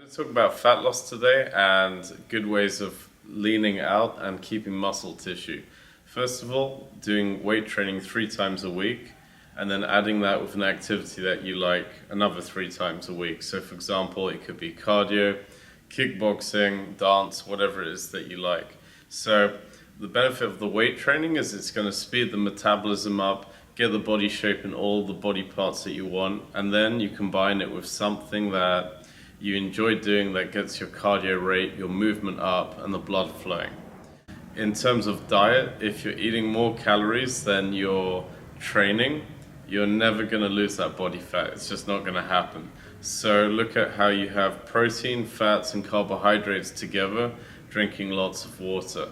going to talk about fat loss today and good ways of leaning out and keeping muscle tissue. First of all, doing weight training 3 times a week and then adding that with an activity that you like another 3 times a week. So for example, it could be cardio, kickboxing, dance, whatever it is that you like. So the benefit of the weight training is it's going to speed the metabolism up, get the body shape in all the body parts that you want, and then you combine it with something that you enjoy doing that gets your cardio rate, your movement up, and the blood flowing. In terms of diet, if you're eating more calories than you're training, you're never going to lose that body fat. It's just not going to happen. So look at how you have protein, fats, and carbohydrates together, drinking lots of water.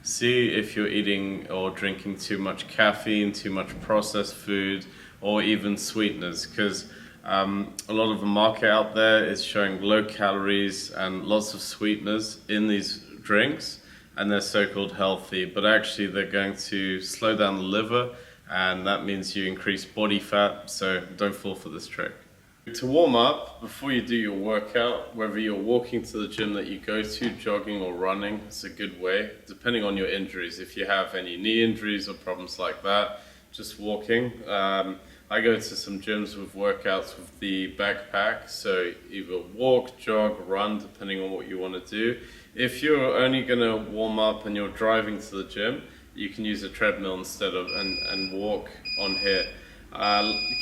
See if you're eating or drinking too much caffeine, too much processed food, or even sweeteners, because a lot of the market out there is showing low calories and lots of sweeteners in these drinks, and they're so-called healthy, but actually they're going to slow down the liver, and that means you increase body fat, so don't fall for this trick. To warm up, before you do your workout, whether you're walking to the gym that you go to, jogging or running, it's a good way, depending on your injuries. If you have any knee injuries or problems like that, just walking. I go to some gyms with workouts with the backpack, so either walk, jog, run, depending on what you want to do. If you're only going to warm up and you're driving to the gym, you can use a treadmill instead of and walk on here.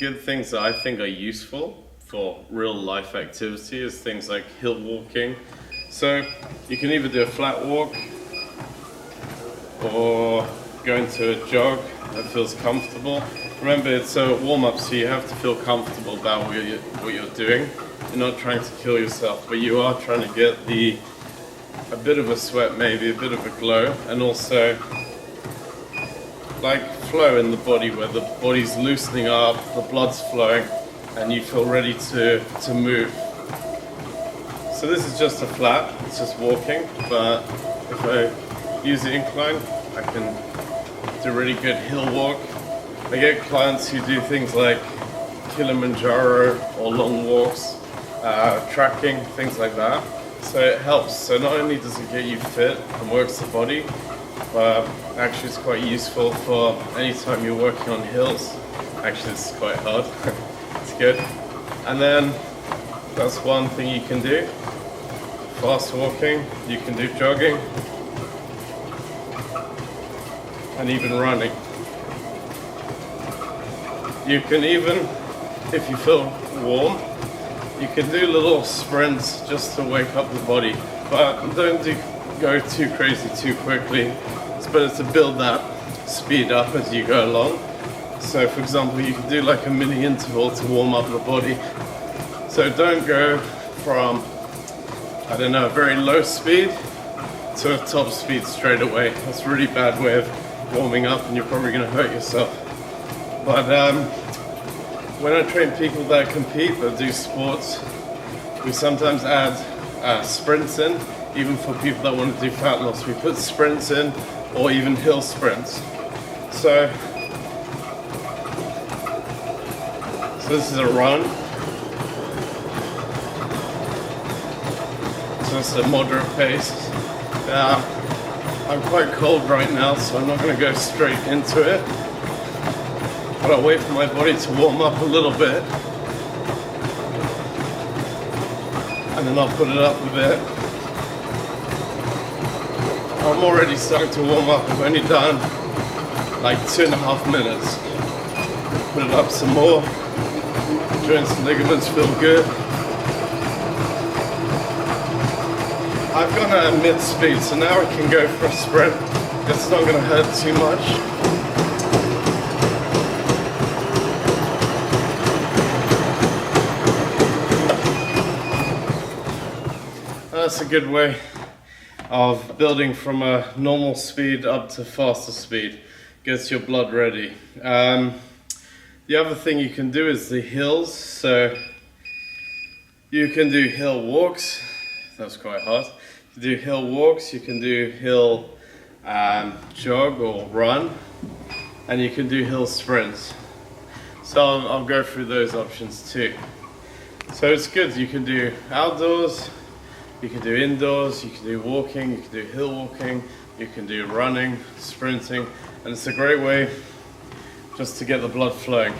Good things that I think are useful for real life activity is things like hill walking. So you can either do a flat walk or go into a jog that feels comfortable. Remember, it's a warm-up, so you have to feel comfortable about what you're doing. You're not trying to kill yourself, but you are trying to get a bit of a sweat, maybe a bit of a glow, and also like flow in the body, where the body's loosening up, the blood's flowing, and you feel ready to move. So this is just a flat, it's just walking, but if I use the incline, I can do a really good hill walk. I get clients who do things like Kilimanjaro or long walks, tracking, things like that. So it helps. So not only does it get you fit and works the body, but actually it's quite useful for any time you're working on hills. Actually, this is quite hard. It's good. And then that's one thing you can do. Fast walking, you can do jogging, and even running. You can even, if you feel warm, you can do little sprints just to wake up the body, but don't go too crazy too quickly. It's better to build that speed up as you go along. So for example, you can do like a mini interval to warm up the body. So don't go from, I don't know, a very low speed to a top speed straight away. That's a really bad way of warming up, and you're probably going to hurt yourself. But when I train people that compete, that do sports, we sometimes add sprints in, even for people that want to do fat loss. We put sprints in, or even hill sprints. So this is a run. So it's a moderate pace. I'm quite cold right now, so I'm not going to go straight into it. But I'll wait for my body to warm up a little bit, and then I'll put it up a bit. I'm already starting to warm up. I've only done like 2.5 minutes. Put it up some more. Joints and ligaments feel good. I've gone at mid-speed, so now I can go for a sprint. It's not going to hurt too much. That's a good way of building from a normal speed up to faster speed. Gets your blood ready. The other thing you can do is the hills. So you can do hill walks. That's quite hard. You can do hill walks, you can do hill jog or run, and you can do hill sprints. So I'll go through those options too. So it's good, you can do outdoors, You can do indoors, you can do walking, you can do hill walking, you can do running, sprinting, and it's a great way just to get the blood flowing.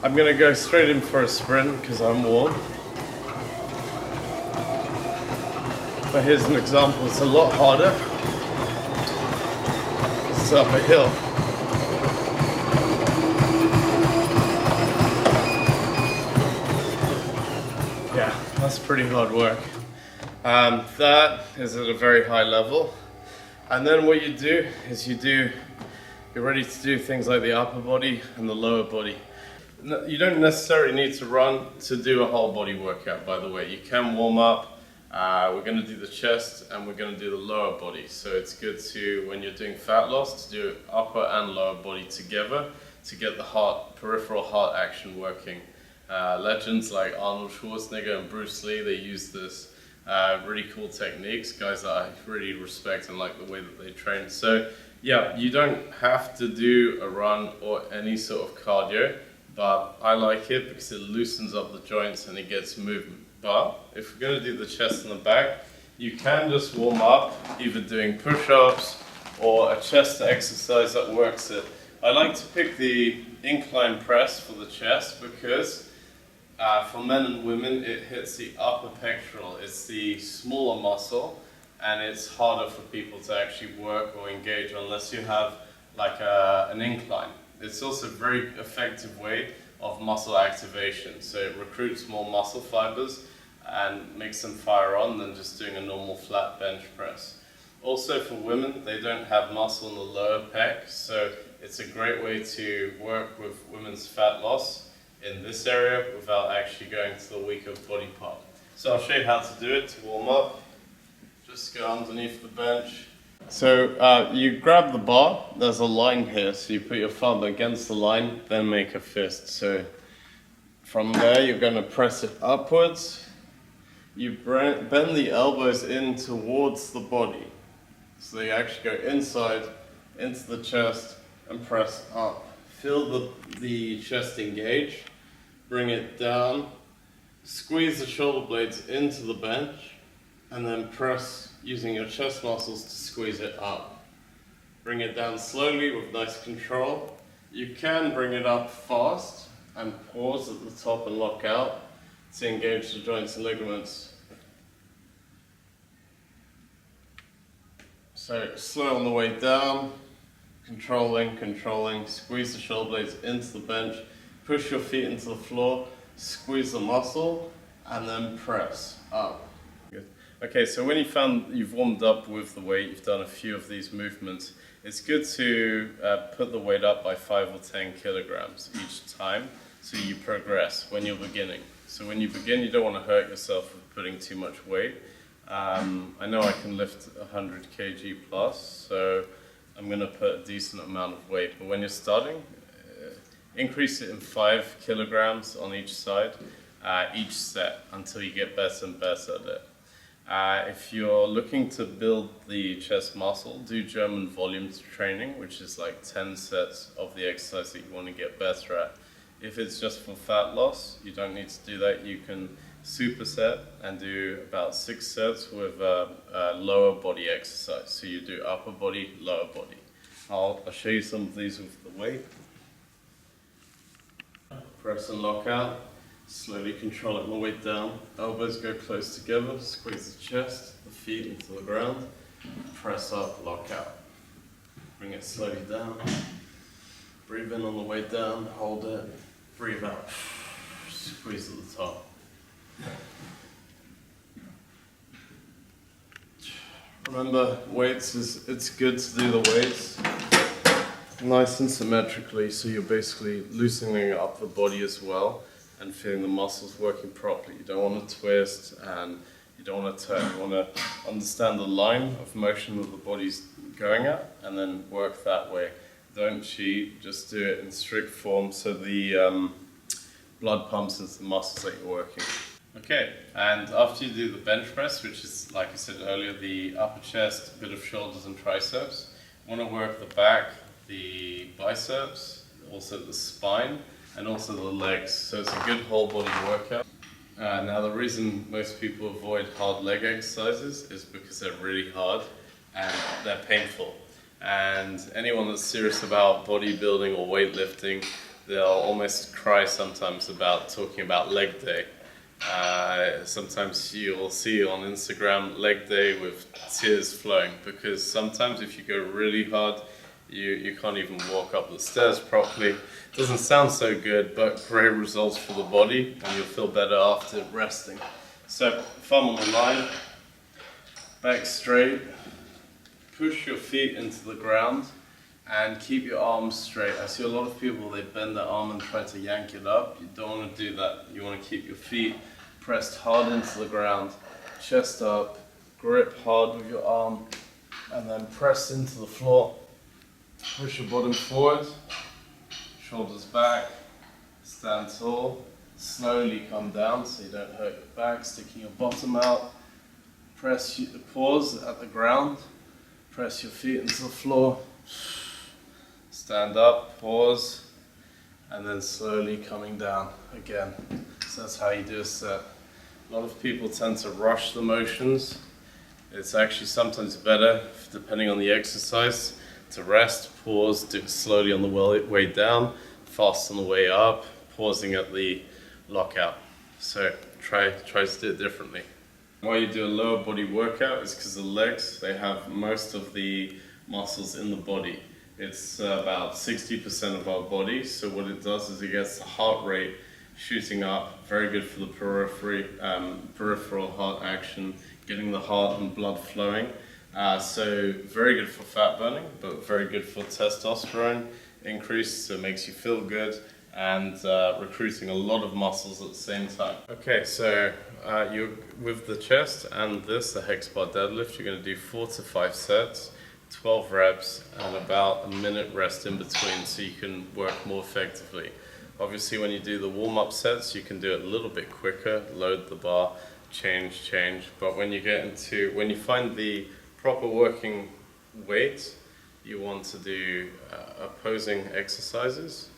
I'm gonna go straight in for a sprint because I'm warm. But here's an example, it's a lot harder. It's up a hill. Yeah, that's pretty hard work. That is at a very high level. And then what you do is you're ready to do things like the upper body and the lower body. You don't necessarily need to run to do a whole body workout, by the way. You can warm up. We're going to do the chest and we're going to do the lower body. So it's good to, when you're doing fat loss, to do upper and lower body together to get the peripheral heart action working. Legends like Arnold Schwarzenegger and Bruce Lee, they use this really cool techniques, guys that I really respect and like the way that they train. So yeah, you don't have to do a run or any sort of cardio, but I like it because it loosens up the joints and it gets movement. But if we're going to do the chest and the back, you can just warm up either doing push-ups or a chest exercise that works it. I like to pick the incline press for the chest because for men and women, it hits the upper pectoral. It's the smaller muscle, and it's harder for people to actually work or engage unless you have like an incline. It's also a very effective way of muscle activation. So it recruits more muscle fibers and makes them fire on than just doing a normal flat bench press. Also for women, they don't have muscle in the lower pec, so it's a great way to work with women's fat loss in this area without actually going to the weaker body part. So I'll show you how to do it to warm up. Just go underneath the bench. So you grab the bar, there's a line here, so you put your thumb against the line, then make a fist. So from there you're going to press it upwards. You bend the elbows in towards the body. So you actually go inside, into the chest, and press up. Feel the chest engage, bring it down, squeeze the shoulder blades into the bench, and then press using your chest muscles to squeeze it up. Bring it down slowly with nice control. You can bring it up fast and pause at the top and lock out to engage the joints and ligaments. So slow on the way down. Controlling, squeeze the shoulder blades into the bench, push your feet into the floor, squeeze the muscle, and then press up. Good. Okay, so when you've warmed up with the weight, you've done a few of these movements, it's good to put the weight up by 5 or 10 kilograms each time, so you progress when you're beginning. So when you begin, you don't want to hurt yourself with putting too much weight. I know I can lift 100 kg plus, so I'm going to put a decent amount of weight, but when you're starting, increase it in 5 kilograms on each side, each set, until you get better and better at it. If you're looking to build the chest muscle, do German volume training, which is like 10 sets of the exercise that you want to get better at. If it's just for fat loss, you don't need to do that. You can superset and do about 6 sets with a lower body exercise. So you do upper body, lower body. I'll show you some of these with the weight. Press and lock out. Slowly control it on the way down. Elbows go close together. Squeeze the chest, the feet into the ground. Press up, lock out. Bring it slowly down. Breathe in on the way down, hold it. Breathe out. Squeeze at the top. Remember, it's good to do the weights nice and symmetrically, so you're basically loosening up the body as well and feeling the muscles working properly. You don't want to twist and you don't want to turn. You want to understand the line of motion that the body's going at and then work that way. Don't cheat, just do it in strict form so the blood pumps into the muscles that you're working. Okay, and after you do the bench press, which is, like I said earlier, the upper chest, a bit of shoulders and triceps, you want to work the back, the biceps, also the spine, and also the legs. So it's a good whole body workout. Now the reason most people avoid hard leg exercises is because they're really hard and they're painful. And anyone that's serious about bodybuilding or weightlifting, they'll almost cry sometimes about talking about leg day. Sometimes you'll see on Instagram leg day with tears flowing, because sometimes if you go really hard, you can't even walk up the stairs properly. Doesn't sound so good, but great results for the body, and you'll feel better after resting. So, thumb on the line, back straight, push your feet into the ground, and keep your arms straight. I see a lot of people, they bend their arm and try to yank it up. You don't want to do that. You want to keep your feet pressed hard into the ground, chest up, grip hard with your arm, and then press into the floor. Push your bottom forward, shoulders back, stand tall, slowly come down so you don't hurt your back, sticking your bottom out. Pause at the ground, press your feet into the floor, stand up, pause, and then slowly coming down again. So that's how you do a set. A lot of people tend to rush the motions. It's actually sometimes better, depending on the exercise, to rest, pause, do it slowly on the way down, fast on the way up, pausing at the lockout. So try to do it differently. Why you do a lower body workout is because the legs, they have most of the muscles in the body. It's about 60% of our body, so what it does is it gets the heart rate shooting up, very good for the peripheral heart action, getting the heart and blood flowing. So very good for fat burning, but very good for testosterone increase, so it makes you feel good, and recruiting a lot of muscles at the same time. Okay, so with the chest and the hex bar deadlift, you're going to do 4 to 5 sets, 12 reps, and about a minute rest in between so you can work more effectively. Obviously, when you do the warm-up sets, you can do it a little bit quicker, load the bar, change, but when you find the proper working weight, you want to do opposing exercises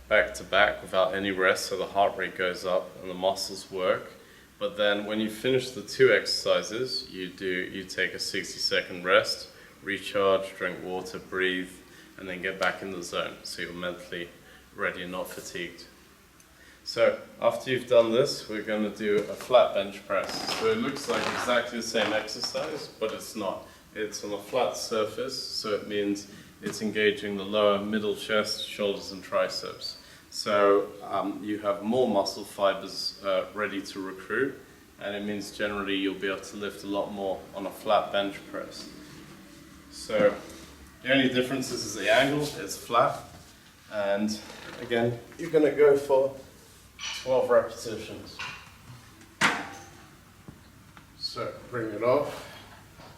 back to back without any rest, so the heart rate goes up and the muscles work. But then when you finish the 2 exercises, you take a 60-second rest, recharge, drink water, breathe, and then get back in the zone so you're mentally ready and not fatigued. So after you've done this, we're going to do a flat bench press. So it looks like exactly the same exercise, but it's not. It's on a flat surface, so it means it's engaging the lower middle chest, shoulders and triceps. So you have more muscle fibers ready to recruit, and it means generally you'll be able to lift a lot more on a flat bench press. So the only difference is the angle, it's flat, and again, you're going to go for 12 repetitions. So bring it off,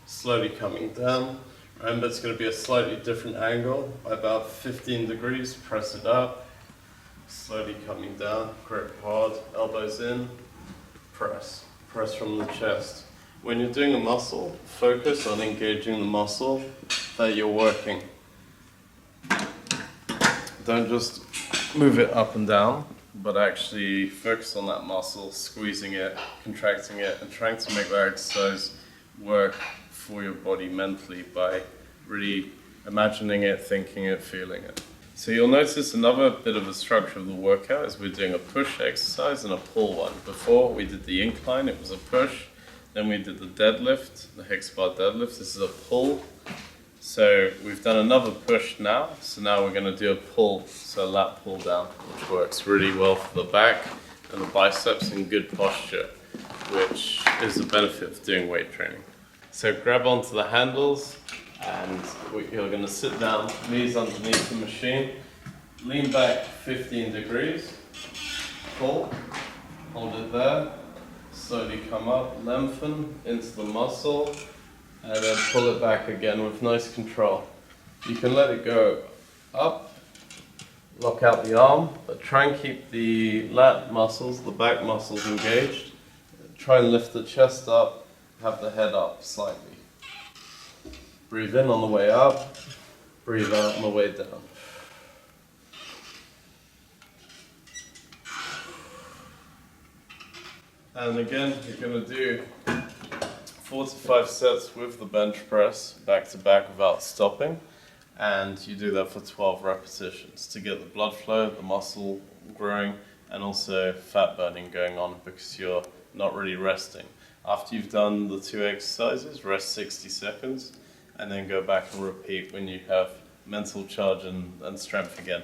slowly coming down. Remember, it's going to be a slightly different angle, about 15 degrees, press it up, slowly coming down, grip hard, elbows in, press from the chest. When you're doing a muscle, focus on engaging the muscle that you're working. Don't just move it up and down, but actually focus on that muscle, squeezing it, contracting it, and trying to make that exercise work for your body mentally by really imagining it, thinking it, feeling it. So you'll notice another bit of the structure of the workout is we're doing a push exercise and a pull one. Before we did the incline, it was a push. Then we did the deadlift, the hex bar deadlift. This is a pull. So we've done another push now. So now we're going to do a pull, so a lat pull down, which works really well for the back and the biceps and good posture, which is the benefit of doing weight training. So grab onto the handles, and you're going to sit down, knees underneath the machine, lean back 15 degrees, pull, hold it there, slowly come up, lengthen into the muscle, and then pull it back again with nice control. You can let it go up, lock out the arm, but try and keep the lat muscles, the back muscles engaged. Try and lift the chest up, have the head up slightly. Breathe in on the way up, breathe out on the way down. And again, you're going to do 4 to 5 sets with the bench press, back to back without stopping. And you do that for 12 repetitions to get the blood flow, the muscle growing, and also fat burning going on because you're not really resting. After you've done the 2 exercises, rest 60 seconds, and then go back and repeat when you have mental charge and strength again.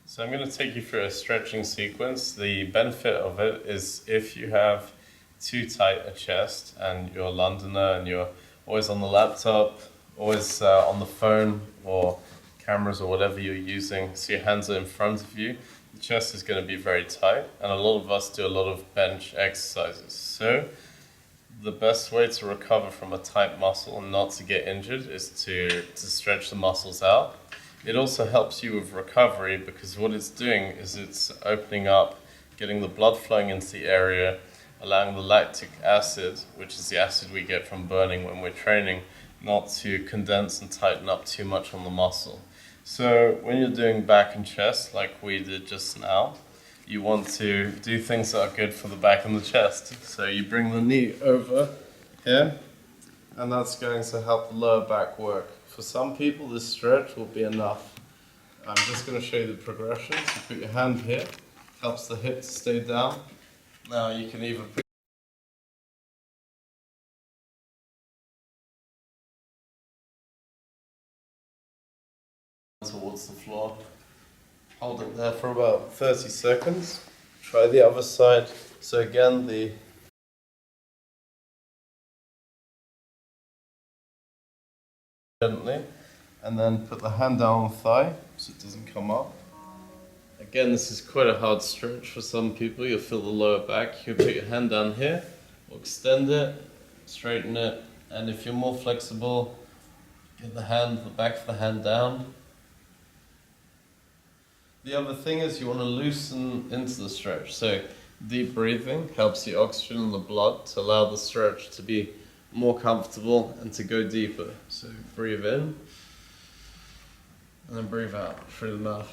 So I'm going to take you through a stretching sequence. The benefit of it is if you have too tight a chest and you're a Londoner and you're always on the laptop, always on the phone or cameras or whatever you're using, so your hands are in front of you, the chest is going to be very tight, and a lot of us do a lot of bench exercises. So the best way to recover from a tight muscle and not to get injured is to stretch the muscles out. It also helps you with recovery because what it's doing is it's opening up, getting the blood flowing into the area, allowing the lactic acid, which is the acid we get from burning when we're training, not to condense and tighten up too much on the muscle. So when you're doing back and chest, like we did just now, you want to do things that are good for the back and the chest. So you bring the knee over here, and that's going to help the lower back work. For some people, this stretch will be enough. I'm just going to show you the progression. So put your hand here, helps the hip to stay down. Now you can either put towards the floor, hold it there for about 30 seconds. Try the other side. So again, the gently, and then put the hand down on the thigh so it doesn't come up. Again, this is quite a hard stretch for some people. You'll feel the lower back. You put your hand down here, or extend it, straighten it, and if you're more flexible, get the back of the hand down. The other thing is you want to loosen into the stretch. So deep breathing helps the oxygen in the blood to allow the stretch to be more comfortable and to go deeper. So breathe in and then breathe out through the mouth.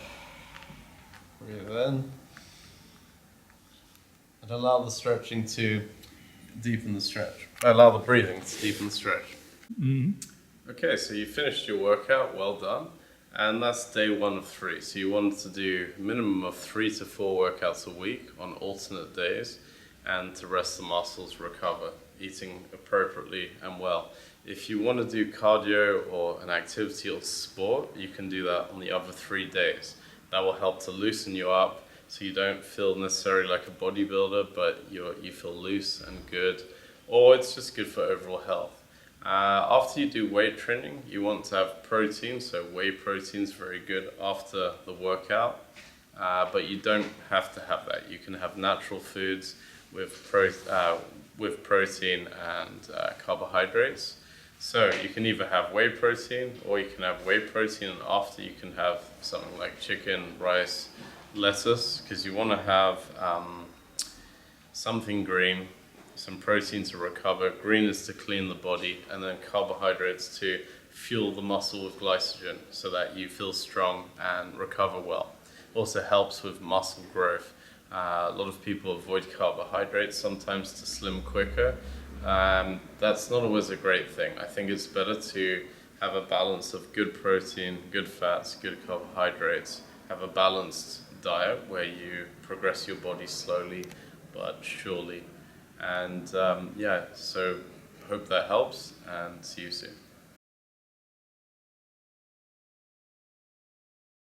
Breathe in and allow the stretching to deepen the stretch. Allow the breathing to deepen the stretch. Mm-hmm. Okay, so you finished your workout, well done. And that's day 1 of 3. So you wanted to do a minimum of 3 to 4 workouts a week on alternate days and to rest the muscles, recover, eating appropriately and well. If you want to do cardio or an activity or sport, you can do that on the other 3 days. That will help to loosen you up so you don't feel necessarily like a bodybuilder, but you feel loose and good, or it's just good for overall health. After you do weight training, you want to have protein, so whey protein is very good after the workout, but you don't have to have that. You can have natural foods with protein and carbohydrates. So you can either have whey protein or you can have whey protein and after you can have something like chicken, rice, lettuce, because you want to have something green, some protein to recover. Green is to clean the body, and then carbohydrates to fuel the muscle with glycogen so that you feel strong and recover well. Also helps with muscle growth. A lot of people avoid carbohydrates sometimes to slim quicker. That's not always a great thing. I think it's better to have a balance of good protein, good fats, good carbohydrates, have a balanced diet where you progress your body slowly but surely. And so hope that helps and see you soon.